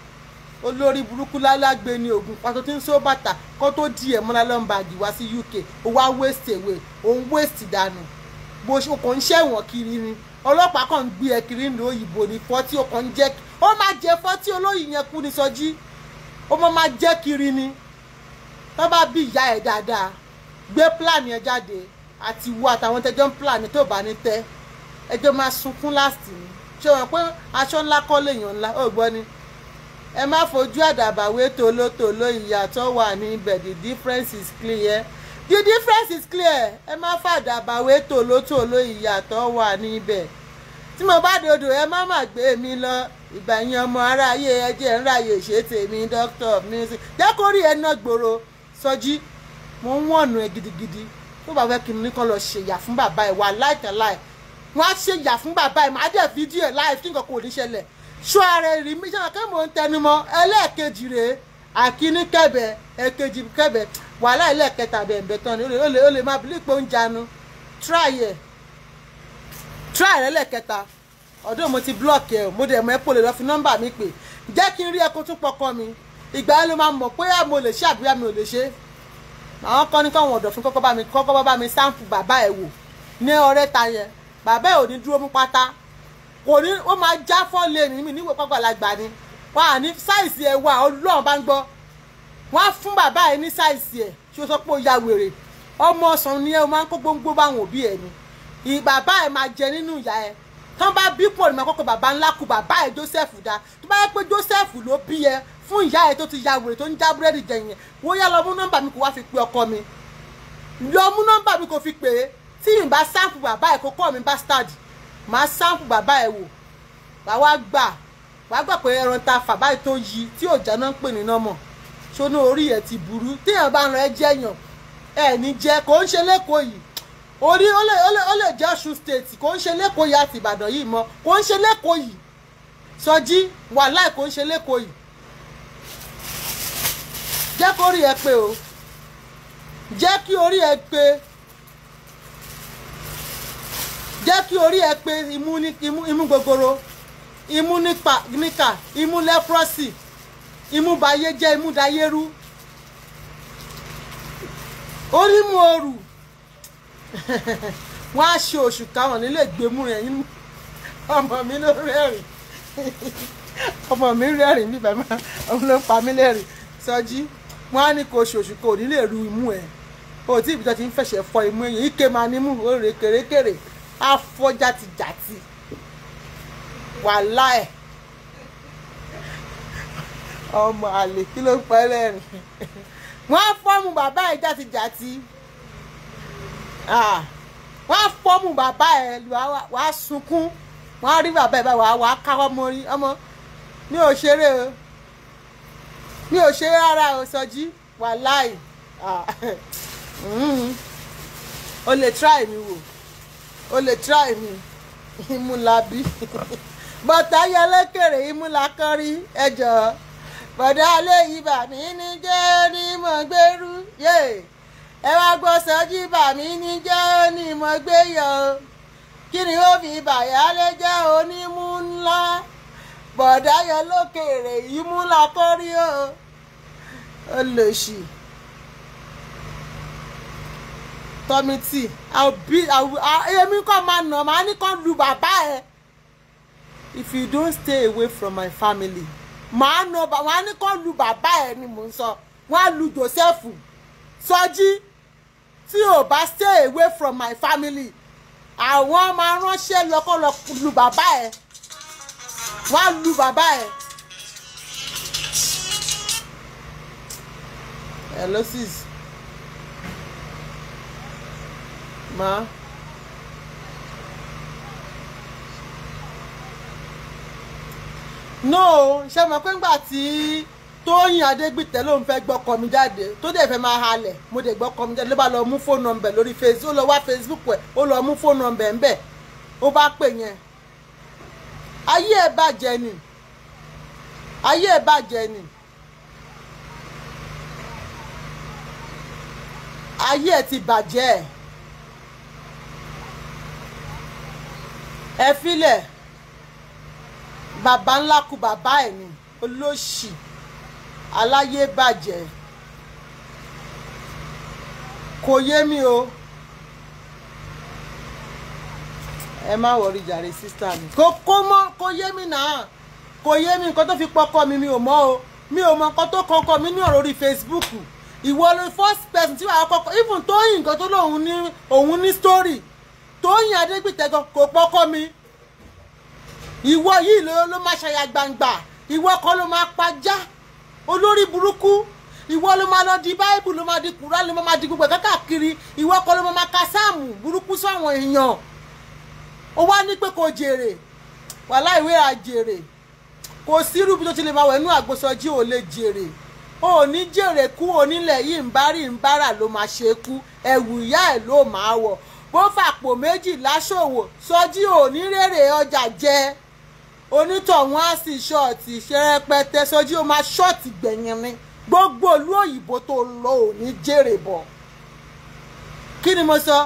Speaker 1: olórí burúkú lálágbé ní ogun pàtó tí ń só bàtà kó tó di ẹ̀ mọ́lá lọ́nbàgì wá sí UK ó wá waste away òun waste dànù bó ṣe kò ń ṣẹ̀wọ̀n kiri ni ọlọ́pàá kan ń gbé ẹ kiri ní òyìnbó ní fọ́tí ó kàn ń jẹ́ ó máa jẹ fọ́tí olóyìn yẹn kú ní Sọjí ó máa jẹ́ kiri ni tó bá bí ìyá ẹ̀ dáadáa gbé plan yẹn jáde àti wo àtàwọn tẹjọ́ ń plan tó bá ní tẹ́ ẹjọ́ máa sunkún last ni ṣé wọn pé aṣọ ńlá kọ́ lèèyàn ńlá ó gbọ́ ni ẹ má fojú àdàbàwé tòlótòló ìyàtọ̀ wà níbẹ̀ the difference is clear the difference is clear ẹ má fàdàbàwé tòlótòló ìyàtọ̀ wà níbẹ̀ tí mo bá dodo ẹ má má gbé mi lọ ìbàyẹn ọmọ aráyé ẹjẹ ń ráyè ṣe tèmi doctor music jẹ́ kó rí ẹná gbòòrò Sọjí mo ń wọ̀nù ẹ gidigidi tó bá fẹ́ kí n ní kán lọ ṣèyà fún bàbá ẹ̀ wà láìtẹ̀láì wọ́n á ṣèyà fún bàbá ẹ̀ máa dẹ̀ fídíò ẹ̀ láì tí nǹkan kò ní ṣẹlẹ̀ ṣọ́ ara rí mi ṣe kí mò ń tẹnumọ́ ẹlẹ́ẹ̀kejì rèé àkíní kẹbẹ̀ ẹ̀kejì kẹbẹ̀ wàhálà ẹlẹ́ẹ̀kẹta bẹ̀ẹ̀bẹ̀ tán ni ó lè má bìlí pé ó ń janu try ẹlẹ́ẹ̀kẹta ọdún mo ti block ẹ mo dẹ̀ mọ́ ẹ pò lè lọ fi nọ́mbà mi pè jẹ́ kí n rí ẹkọ tún pọkọ mi ìgbà yẹn ló máa mọ̀ pé mo lè ṣe àbíyá mi ò lè ṣe àwọn kan ní káwọn ọ̀dọ̀ fún kọ́kọ́ bá mi sáǹpù bàbá ẹ̀ wò ní ọ̀rẹ́ ta yẹn bàbá ẹ̀ ò ní dúró mú pátá kò ní ó máa já fọ́ọ̀lì mi níwèé pàgbàlagbà ni wọ́n á ní sáìsì ẹ̀ wà Ọlọ́run bá ń gbọ́ wọ́n á fún bàbá ẹ̀ ní sáìsì ẹ̀ ṣé o sọ pé ó ya wèrè ọmọ ọ̀sán ni ẹ máa ń kó gbóngbó báwọn òbí ẹ̀ ni bàbá ẹ̀ máa jẹ nínú ìyá ẹ̀ tán bá bí pọ̀ ní ma kọ́kọ́ bàbá ńlá kú bàbá ẹ̀ Joseph dá tó bá yẹ pé Joseph ló bí ẹ fún ìyá ẹ̀ tó ti ya wèrè tó ń já búrẹ́dì jẹ yẹn wọ́n yá lọ mú nọ́mbà mi kó wá fi pe ọkọ mi lọ mú nọ́mbà mi kó fi pè é tí n bá sáǹpù bàbá ẹ̀ kó kọ́ mi bastard máa sáǹpù bàbá ẹ̀ wò wàá gbà pé ẹran ta fàbá tó yí tí òjá náà ń pè ní nọ́mọ̀ ṣóná orí ẹ̀ ti burú téèyàn bá ran ẹ jẹ́yàn ẹ̀ ní jẹ́ kò ń ṣe lẹ́kọ̀ọ́ yìí orí ó lè jẹ́ Ọ̀ṣun state kò ń ṣe lẹ́kọ̀ọ́ yìí àti Ìbàdàn yìí mọ́ kò ń ṣe lẹ́kọ̀ọ́ yìí Sọjí wàláì kò ń ṣe lẹ́kọ̀ọ́ yìí jẹ́ kó rí ẹ pé o jẹ́ kí orí ẹ pé jẹ́ kí orí ẹ pé imú gogoro imú níkà imú lẹ́pọ́sì imú bayé jẹ́ imú dayérú orí mú ooru wọ́n á ṣe oṣù káwọn nílé gbémú rẹ̀ yín ọmọ mi ló rẹ́rìn ọmọ mi rẹ́rìn ní bàbá ọmọ ló pa mí lẹ́rìn Sọjí wọ́n á ní kó oṣù kò ní lè ru imú ẹ̀ o tí ibi tó ti ń fẹ̀ṣẹ̀ fọ imú èèyàn ike máa nímú ó rè kèrèkèrè afọ́já ti jàtì wàhálà ẹ̀ ọmọ àlè kí ló ń pẹ́ lẹ́rìn wọ́n á fọ́ọ̀mù bàbá ẹ̀ jàtìjàtì wọ́n á fọ́ọ̀mù bàbá ẹ̀ wàá sunkún wọ́n á rí bàbá ẹ̀ báyìí wàá káwọ́ mọ́rí ọmọ mi ò ṣeré o mi ò ṣeré rárá o Sọjí wàláì o lè try mi wò o lè try mi ìmúlabí bọ́tà yẹlẹ́kẹ̀rẹ̀ ìmúlakọ́rí ẹjọ́ bọ̀dá alẹ́ yìí bà mí ní jẹ́ ní mọ̀ gbẹ́rú ẹ wá gbọ́ Sọjí bà mí ní jẹ́ ní mọ̀ gbé yọ kí ni ó fi bàyálé jẹ́ onímú ńlá bọ̀dá yẹlẹ́kẹ̀rẹ̀ ìmúlakọ́rí o lè ṣì tọ́mítì èmi kọ́ máa nà máa ní kàn lu bàbá ẹ̀ if you don't stay away from my family màá nà wọ́n á ní kàn lu bàbá ẹ̀ ni mò ń sọ wọ́n á lu Joseph Sọjí tí ò bá stay away from my family àwọn máa ránṣẹ́ lọ́kọ́ lọ lu bàbá ẹ̀ wọ́n á lu bàbá ẹ̀. Hello sis ma no ṣe mọ̀ pé ńgbà tí Tóyìn Adégbìtẹ́ ló ń fẹ́ gbọ́kọ mi jáde tó dẹ̀ fẹ́ máa halẹ̀ mo dẹ̀ gbọ́kọ mi jáde ló bá lọ mú fóònù nọ́mbẹ̀ lórí Facebook ó lọ wá Facebook ẹ̀ ó lọ mú fóònù nọ́mbẹ̀ ńbẹ̀ ó bá pè yẹn ayé ẹ̀ bàjẹ́ ni ayé ẹ̀ bàjẹ́ ni ayé ẹ̀ ti bàjẹ́ ẹ filẹ̀ bàbá ńlá kú bàbá ẹ̀ ni olóṣì aláyé bàjẹ́ kò yé mi o ẹ má wọrí jàre sísá mi kò yé mi náà kò yé mi nǹkan tó fi pọkọ mi mi ò mọ̀ o mi ò mọ̀ nǹkan tó kọkọ mi ní ọ̀rọ̀ orí Facebook ìwọ ló first person tí wàá kọ́kọ́ even Tóyìn nǹkan tó lóun ní òun ní story Tóyìn Adégbìtẹ́ gan kò pọkọ mi ìwọ yìí ló máa ṣàyà gbangba ìwọ kan ló máa pajá olórí burúkú ìwọ ló máa lọ di báìbù ló máa di kùrá ló máa di gbogbo káàkiri ìwọ kan ló máa ka sáàmù burúkú sáwọn èèyàn ó wá ní pé kò jèrè wàhálà ìwé àjèrè kò sí irú bí tó ti lè máa wẹ̀ nú àgbo Sọjí ò lè jèrè ò ní jèrè kú onílẹ̀ yìí ń bá rí ń bára ló máa ṣe kú ẹ̀wù ìyá ẹ̀ ló máa wọ̀ bó fàpò méjì láṣòwò Sọjí ò ní rèrè ọjà jẹ onítọ̀hún á sì ṣọ́ọ̀tì ṣẹrẹpẹtẹ Sọjí ó máa ṣọ́ọ̀tì gbẹ̀yìn ni gbogbo ìlú òyìnbó tó lọ ò ní jèrè bọ̀ kí ni mo sọ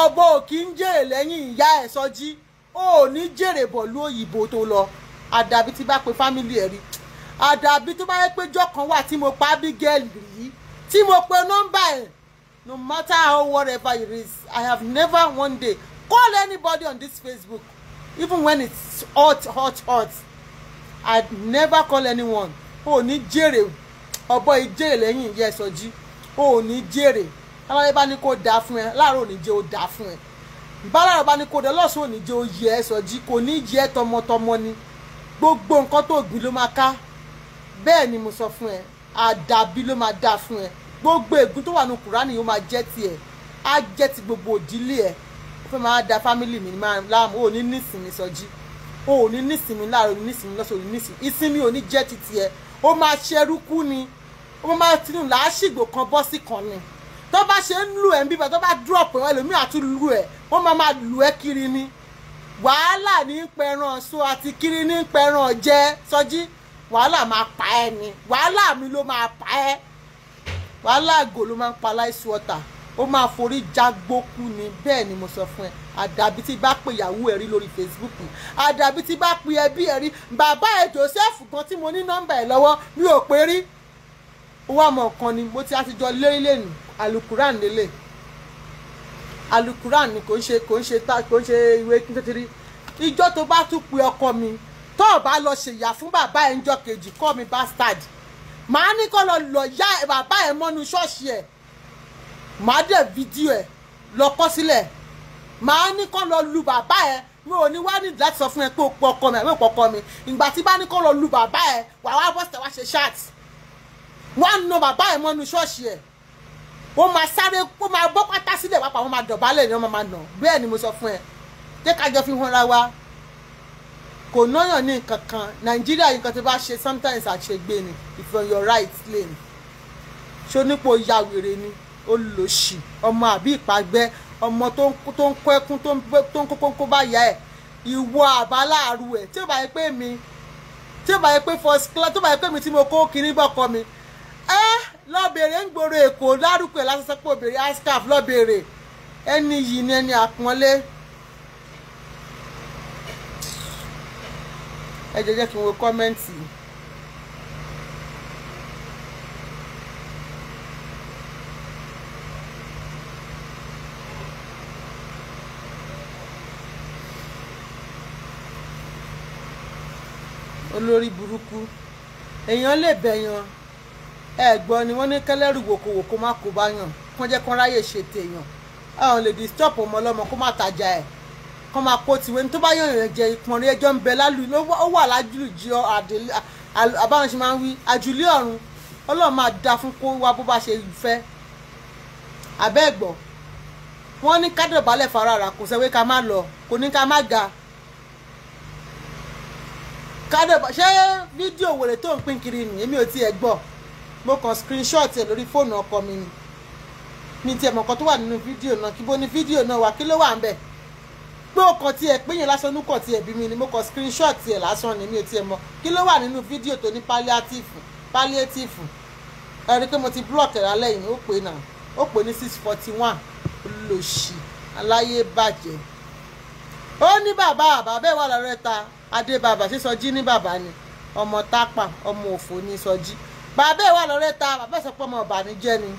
Speaker 1: ọbọ ò kí ń jèrè lẹ́yìn ìyá ẹ̀ Sọjí ó ní jèrè bọ̀ ìlú òyìnbó tó lọ àdàbí tí bá pe fámìlì ẹ̀ rí àdàbí tó bá yẹ pé jọ́ kan wà tí mo pa Abigail rí tí mo pe nọ́mbà ẹ̀ no matter how whatever it is I have never one day call anybody on this Facebook even when it's hot I never call anyone ó ní jèrè ọ̀bọ ìjèrè lẹ́yìn ìyá ẹ̀ Sọjí ó ní jèrè aláyé bá ní kó dáa fún ẹ láàárọ̀ ò ní jẹ́ ó dáa fún ẹ ìbálàrọ̀ bá ní kó dé lọ́sùn ò ní jẹ́ ó yẹ ẹ Sọjí kò ní jẹ́ tọmọtọmọ ni gbogbo nǹkan tó gbìn ló máa ká bẹ́ẹ̀ ni mo sọ fún ẹ àdàbí ló máa dáa fún ẹ gbogbo ègún tó wà ní Kùránì yóò máa jẹ́ tiẹ̀ á jẹ́ ti gbogbo òdílé ẹ̀ ó fẹ́ máa da fámìlì mi máa láàmú ò ní nísìmí Sọjí ò ní nísìmí láàárọ̀ ò ní nísìmí lọ́sọ̀ ò ní nísìmí ìsinmi ò ní jẹ́ ti tiẹ̀ ó máa ṣerú kú ni ó máa tinú làásìgbò kan bọ́ sí kan ni tó bá ṣe ń lù ẹ́ ń bíbẹ̀ tó bá drop ẹ̀ ẹlòmíì àti lù ẹ́ wọ́n máa lù ẹ́ kiri ni wàhálà ní pẹran so àti kiri ní pẹran jẹ Sọjí wàhálà máa pa ẹ́ ni wàhálà mi ló máa pa ẹ́ wàhálà àgò ló máa ń pa láìsí ọ̀tà ó máa forí jágbókú ni bẹ́ẹ̀ ni mo sọ fún ẹ àdàbí tí bá pè ìyàwó ẹ rí lórí Facebook àdàbí tí bá pè ẹbí ẹ rí bàbá ẹ Joseph gan tí mo ní nọ́mbà ẹ lọ́wọ́ mi ò pé rí ó wà mọ̀ kan ni mo ti àtijọ́ lérí lẹ́nu alukuran lélẹ̀ alukuran ni kò ń ṣe ìwé kékeré ìjọ tó bá tún pe ọkọ mi tó o bá lọ ṣèyà fún bàbá ẹ̀ ńjọ́ kejì kọ́ mi bastard màá ní kó lọ yá bàbá ẹ̀ mọ́nu ṣọ́ọ̀ṣì ẹ̀ màá dẹ̀ fídíò ẹ̀ lọ kọ sílẹ̀ màá ní kó lọ lu bàbá ẹ̀ mi ò ní wá ní láti sọ fún ẹ pé o pọ ọkọ mi àbí o pọ ọkọ mi ìgbà tí bá ní kó lọ lu bàbá ẹ̀ wà wá bọ́sẹ̀ wá ṣe ṣáàt wọ́n á na bàbá ẹ̀ mọ́nu ṣọ́ọ̀ṣì ẹ̀ wọ́n máa sáré wọ́n máa bọ́ pátá sílẹ̀ wá pa wọ́n máa dọ̀bálẹ̀ ni wọ́n máa nà bẹ́ẹ̀ ni mo sọ fún ẹ jẹ́ ká jọ fi hàn ra wa kò náyàn ní nǹkan kan nàìjíríà nǹkan tó bá ṣe sometimes àṣegbè ni if you're on your right lane ṣó nípò ya wèrè ni olòṣì ọmọ àbí ìpàgbẹ́ ọmọ tó ń kọ́ ẹkún tó ń kókó bá yá ẹ̀ ìwọ àbáláàrú ẹ̀ tí ó bá yẹ pé mi tí ó bá yẹ pé first class tí ó bá yẹ pé mi tí mo kó kiri bọ́kọ mi lọ́bẹ̀rẹ̀ ń gbòòrò èkó lárúkọ ẹ̀ lásán pé obìnrin ascaf lọ́bẹ̀rẹ̀ ẹni yìí ni ẹni àpọ́nlé ẹ jẹ́ kí n wo kọ́mẹ́ǹtì. olórí burúkú èèyàn lè bẹ̀yàn ẹ̀gbọ́n ni wọ́n ní kẹlẹ́rù wòkòwòkò má kó bá yàn kán jẹ́ kán ráyè ṣe tèèyàn àwọn lè disturb ọmọ ọlọ́mọ kó má tajà ẹ̀ kán máa kó tiwé ní tó bá yàn yàn jẹ ìpọ̀nrí ẹjọ́ ń bẹ lálù ó wà lájúlù jí àbáwọn ṣe máa ń wí àjùlé ọ̀run ọlọ́run máa da fún kó wá bó bá ṣe fẹ́ abẹ́ẹ̀gbọ́ wọ́n ní kádọ̀bálẹ̀ farara kò sẹ́wé ká má lọ kò ní ká má ga ṣé fídíò wèrè tó ń pín kiri nì èmi ò tiẹ̀ gbọ́ mo kàn screenshot ẹ̀ lórí fóònù ọkọ mi ni mi tiẹ̀ mọ̀ kan tó wà nínú fídíò náà kí bó ní fídíò náà wà kí ló wà ń bẹ̀ pé ó kàn tiẹ̀ pé yẹn lásán nú kàn tiẹ̀ bí mi ni mo kàn screenshot ẹ̀ lásán ni mi ò tiẹ̀ mọ̀ kí ló wà nínú fídíò tó ní palliative ẹ rí i pé mo ti block ẹ̀ lálẹ́ yìí ó pè náà ó pè ní 641 lòṣì aláyé bàjẹ́ ó ní bàbá ẹ̀ wà lọ́rẹ́ ta adé bàbá ṣe Sọjí ní bàbá ni ọmọ tápà ọmọ òfò ní Sọjí bàbá ẹ̀ wà lọ́rẹ́ ta bàbá ẹ̀ sọ pé ọmọ ọ̀bànújẹ́ ni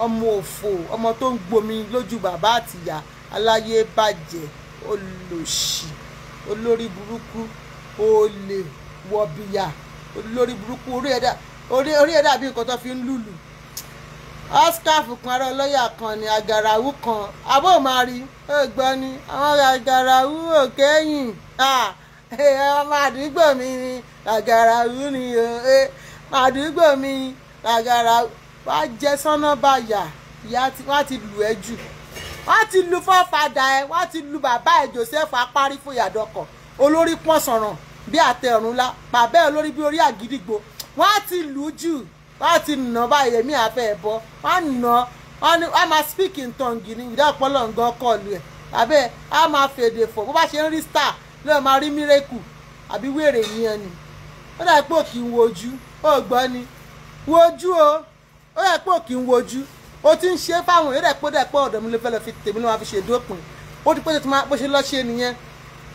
Speaker 1: ọmọ òfò ọmọ tó ń gbomi lójú bàbá àtìyá aláyé bàjẹ́ olòṣì olórí burúkú olè wọ̀bìyà olórí burúkú orí ẹ̀dá bí nǹkan tó fi ń lùlù oscar fúnkan ará ọlọ́yà kan ní agarawu kan abó máa rí ó gbọ́ ni àwọn agarawu òkèyìn ọmọ àdúgbò mi ni agarawu ni àdúgbò mi agarawu wá jẹ sọ́nà báyà ìyá wọ́n ti lù ẹ́ jù wọ́n ti lu fọ́fadà ẹ̀ wọ́n ti lu bàbá ẹ̀ Joseph apárí fún ìyàdọ́kọ̀ olórí pọ́n sọ̀ràn bí àtẹ ọ̀run la bàbá ẹ̀ olórí bí orí àgídìgbò wọ́n ti lù ú jù wọ́n ti nà báyìí èmi àfẹ́ ẹ̀ bọ́ wọ́n nà wọ́n máa speak in tongue ní ìdá ọ̀pọ̀lọ̀ nǹkan kọlu ẹ̀ bàbá ẹ̀ á máa fèdè fọ̀ bó bá ṣe ń rí star lóò máa rí miracle àbí wèrè nìyẹn ni ó dà pé òkì ń wojú ó gbọ́ ni wojú o ó yẹ pé òkì ń wojú ó ti ń ṣe fáwọn èèyàn dẹ̀pọ̀ ọ̀dọ̀ mi ló fẹ́ lọ fi tèmi ló máa fi ṣe dópin ó ti pé bó ṣe lọ ṣe nìyẹn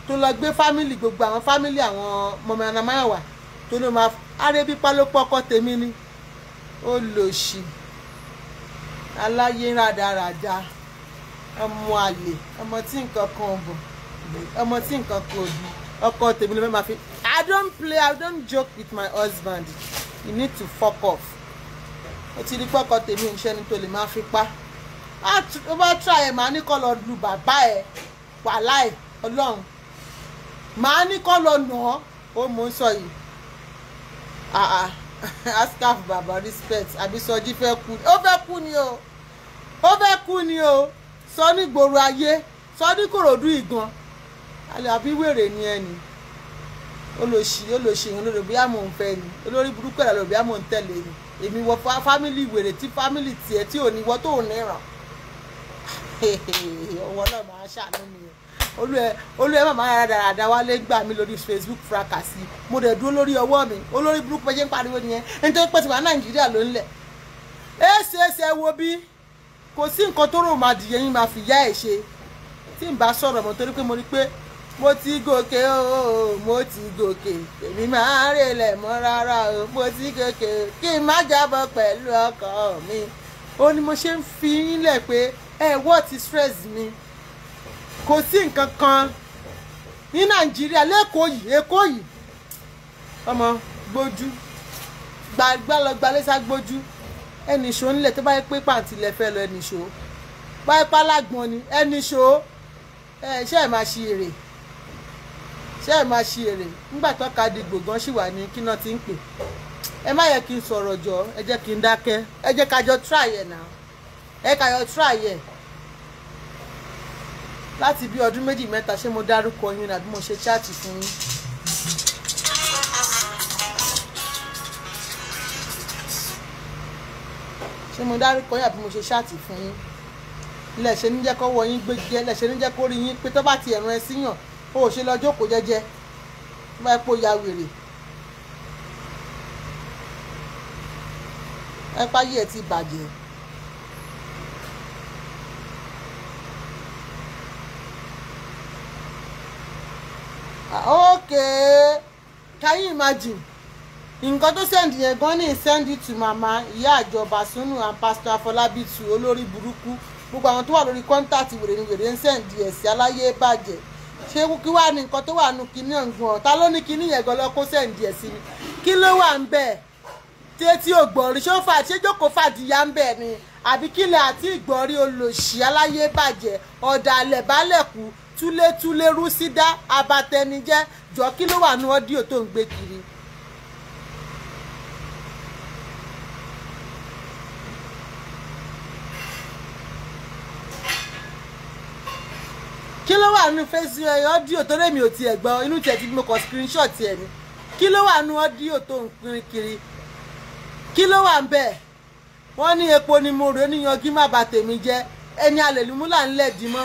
Speaker 1: tó lọ gbé fámìlì gbogbo àwọn fámìlì àwọn mọ̀mọ́nàmáwà tó ló máa arébípá ló pọ́kọ́ tèmi ni ó lò sí aláyé rádaràda ọmọ àlè ọmọ tí nǹkan kan bọ̀ ọmọ tí nǹkan kan bí ọkọ tèmi ló fẹ́ máa fi I don't joke with my husband you need to fuck off ó ti rí pọ́kọ tèmi ìṣẹ́ ni tó lè máa fi pa ó bá try ẹ̀ máa ní kọ́ lọ lu bàbá ẹ̀ wàláì ọlọ́run máa ní kọ́ lọ nà ó mò ń sọ yìí ascaf bàbá respect àbí Sọjí fẹ́ kú ó fẹ́ kú ni o sọ ní gbòòrò ayé sọ ní Kòròdú ìgan àbí wèrè ni ẹni olóṣì ìhun lórí bí àmọ̀ ń fẹ́ ni olórí burúkú ẹ̀ lórí bí àmọ̀ ń tẹ̀lé ni èmi wọ fámìlì wèrè tí fámìlì tiẹ̀ tí ò ní wọ́ tó ní ràn ọwọ́ náà máa ṣàánú mi olú ẹ màmá ara dáradára wálé gbà mí lórí Facebook fracasi mo dẹ̀ dúró lórí ọwọ́ mi olórí burúkú pẹ́jẹ́ ń pariwo nìyẹn ẹni tó pẹ́ ti wà Nàìjíríà ló ń lẹ̀ ẹ wo bí kò sí nǹkan tó rò máa dìyẹ yín máa fi yá ẹ̀ ṣe tí n bá sọ̀rọ̀ mọ́ torí pé mo rí pé mo ti gòkè o mo ti gòkè èmi máa ń rèlẹ̀ mọ́ rárá o mo ti gòkè kí n má jábọ̀ pẹ̀lú ọkọ mi ó ní mo ṣe ń fi yín lẹ̀ pé what is stress mi kò sí nǹkan kan ní Nàìjíríà lẹ́kọ̀ọ́ yìí Èkó yìí ọmọ gbójú gbalẹ́sà gbójú ẹnì ṣó ńlẹ̀ tó bá yẹ pé pàǹtí lẹ fẹ́ lọ ẹnì ṣó pápá lágbọn ni ẹni ṣó ṣe é máa ṣe èrè ṣe é máa ṣe èrè nígbà tó ka dìgbò gan ṣì wà ní kí náà ti ń pè ẹ má yẹ kí n sọ̀rọ̀ jọ ẹ jẹ́ kí n dákẹ́ ẹ jẹ́ ká jọ try ẹ̀ náà ẹ ká jọ try ẹ̀ láti bí ọdún méjì mẹ́ta ṣé mo dárúkọ yín àbí mo ṣe chat fún yín. ṣé mo dárúkọ yín àbí mo ṣe chat fún yín lẹ́ṣẹ̀ ní jẹ́ kó wọ yín gbé jẹ́ lẹ́ṣẹ̀ ní jẹ́ kó rí yín pé tó bá ti ẹ̀rùn ẹ síyàn ó ṣe lọ jókòó jẹ́jẹ́ tó bá pò ya wèrè ẹ páyé ẹ ti bàjẹ́. Okay, can you imagine? Nǹkan tó send yẹn gan ni send it to mama ìyá àjọba Sunu and Pastor Afolabitu olórí burúkú gbogbo àwọn tó wà lórí contact wèrè ni wèrè ń send ẹ̀ sí aláyé bàjẹ́ ṣé kí wàá ní nǹkan tó wà nù kíní ọ̀gbọ̀n ta ló ní kíní yẹn gan lọ kó send ẹ̀ sí ni kí ló wà ń bẹ̀ tí ògbọ̀nrí ṣé ó fà ṣé jókòó fàdíyà ń bẹ̀ ni àbí kílẹ̀ àti ìgbọ̀nrí olòṣì aláyé bàjẹ́ ọ̀dàlẹ̀ bálẹ̀kù túlétúlé rúsídá abatẹnijẹ́ jọ kí ló wà nù ọ́díò tó ń gbé kiri. kí ló wà nù Facebook ọ́díò tó lèmi ò tiẹ̀ gbọ́ inú tiẹ̀ tí mo kọ screenshot tiẹ̀ ni kí ló wà nù ọ́díò tó ń pín kiri kí ló wà ń bẹ̀ wọ́n ní epo ni mo rò níyanjú má bà tèmi jẹ́ ẹni alèlúmúlà ńlẹ̀ dìmọ́